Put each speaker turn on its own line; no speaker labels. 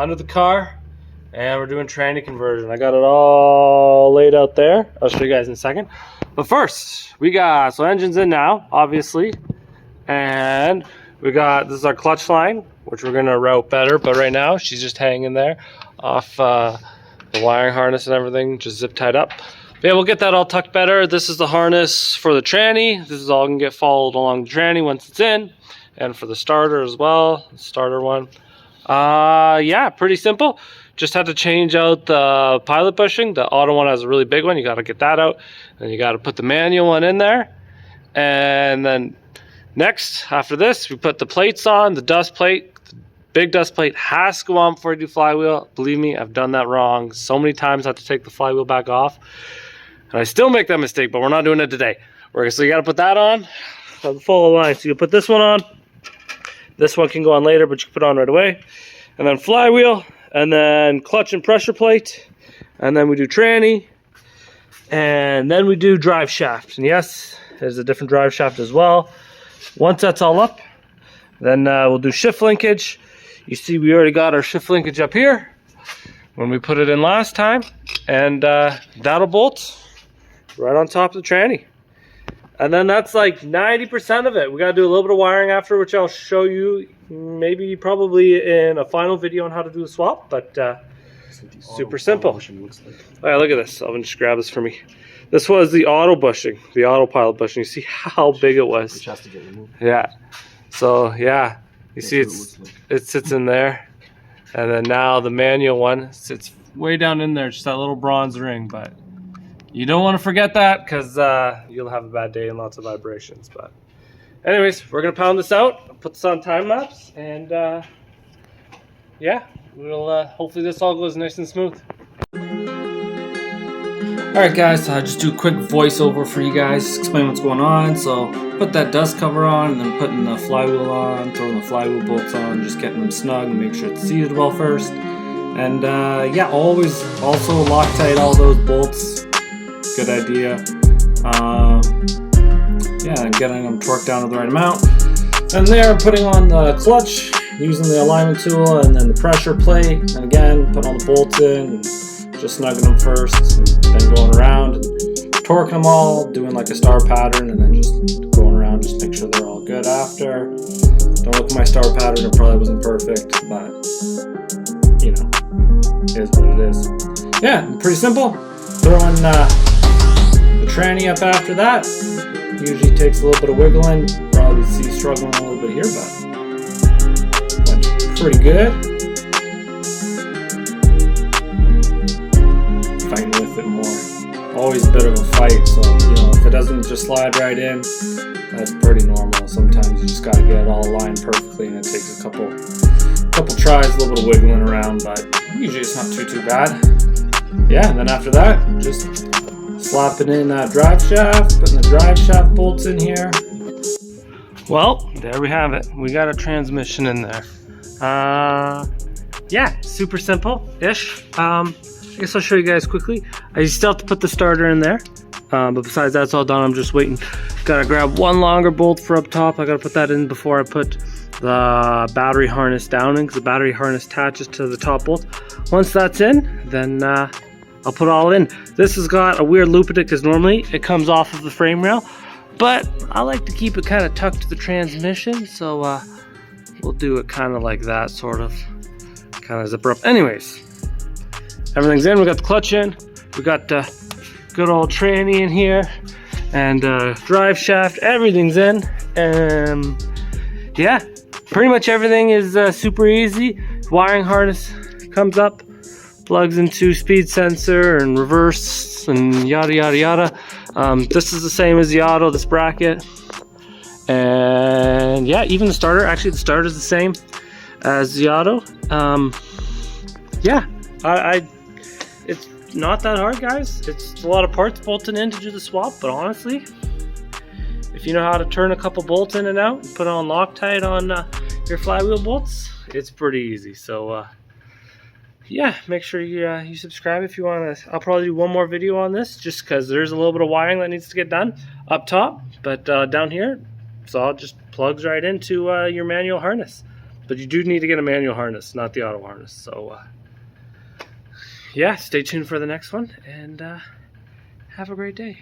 under the car, and we're doing tranny conversion. I got it all laid out there. I'll show you guys in a second. But first, we got, so engine's in now, obviously. And we got, this is our clutch line, which we're gonna route better. But right now, she's just hanging there off the wiring harness and everything, just zip tied up. But yeah, we'll get that all tucked better. This is the harness for the tranny. This is all gonna get followed along the tranny once it's in. And for the starter as well, the starter one. Yeah, pretty simple. Just had to change out the pilot bushing. The auto one has a really big one. You got to get that out. And you got to put the manual one in there. And then next, after this, we put the plates on. The dust plate, the big dust plate has to go on before you do flywheel. Believe me, I've done that wrong so many times. I have to take the flywheel back off. And I still make that mistake, but we're not doing it today. So you got to put that on. The full line. So you put this one on. This one can go on later, but you can put it on right away. And then flywheel, and then clutch and pressure plate, and then we do tranny, and then we do drive shaft. And yes, there's a different drive shaft as well. Once that's all up, then we'll do shift linkage. You see we already got our shift linkage up here when we put it in last time, and that'll bolt right on top of the tranny. And then that's like 90% of it. We got to do a little bit of wiring after, which I'll show you maybe probably in a final video on how to do the swap, but super simple. All right, look at this. Alvin just grab this for me. This was the auto bushing, the autopilot bushing. You see how big it was?
Which has to get removed.
Yeah. So yeah, you see it sits in there. And then now the manual one sits way down in there, just that little bronze ring, but you don't want to forget that because you'll have a bad day and lots of vibrations. But anyways, we're going to pound this out, put this on time lapse, and yeah, we'll hopefully this all goes nice and smooth. Alright guys, so I'll just do a quick voiceover for you guys, explain what's going on. So put that dust cover on, and then putting the flywheel on, throwing the flywheel bolts on, just getting them snug and make sure it's seated well first. And yeah, always also Loctite all those bolts. Good idea. Yeah, and getting them torqued down to the right amount. And there, putting on the clutch, using the alignment tool, and then the pressure plate. And again, put all the bolts in, and just snugging them first, and then going around and torquing them all, doing like a star pattern, and then just going around, just make sure they're all good after. Don't look at my star pattern, it probably wasn't perfect, but you know, it is what it is. Yeah, pretty simple. Throwing the tranny up after that. Usually takes a little bit of wiggling. Probably see struggling a little bit here, but went pretty good. Fighting with it more. Always a bit of a fight, so you know, if it doesn't just slide right in, that's pretty normal. Sometimes you just gotta get it all aligned perfectly, and it takes a couple tries, a little bit of wiggling around, but usually it's not too bad. Yeah, and then after that, just slapping in that drive shaft, putting the drive shaft bolts in here. Well, there we have it. We got a transmission in there. Yeah, super simple-ish. I guess I'll show you guys quickly. I still have to put the starter in there, but besides that's all done. I'm just waiting. Gotta grab one longer bolt for up top. I gotta put that in before I put the battery harness down in, because the battery harness attaches to the top bolt. Once that's in, then I'll put it all in. This has got a weird loop in it because normally it comes off of the frame rail, but I like to keep it kind of tucked to the transmission, so we'll do it kind of like that, sort of, kind of zipper up. Anyways, everything's in. We got the clutch in. We got the good old tranny in here, and drive shaft. Everything's in. Yeah, pretty much everything is super easy. Wiring harness comes up, plugs into speed sensor and reverse and yada yada yada. This is the same as the auto, this bracket. And yeah, even the starter, actually the starter is the same as the auto. Yeah, it's not that hard, guys. It's a lot of parts bolted in to do the swap, but honestly, if you know how to turn a couple bolts in and out and put on Loctite on your flywheel bolts, it's pretty easy. So yeah, make sure you subscribe if you want to. I'll probably do one more video on this, just because there's a little bit of wiring that needs to get done up top, but down here, it's all just plugs right into your manual harness. But you do need to get a manual harness, not the auto harness. So yeah, stay tuned for the next one, and have a great day.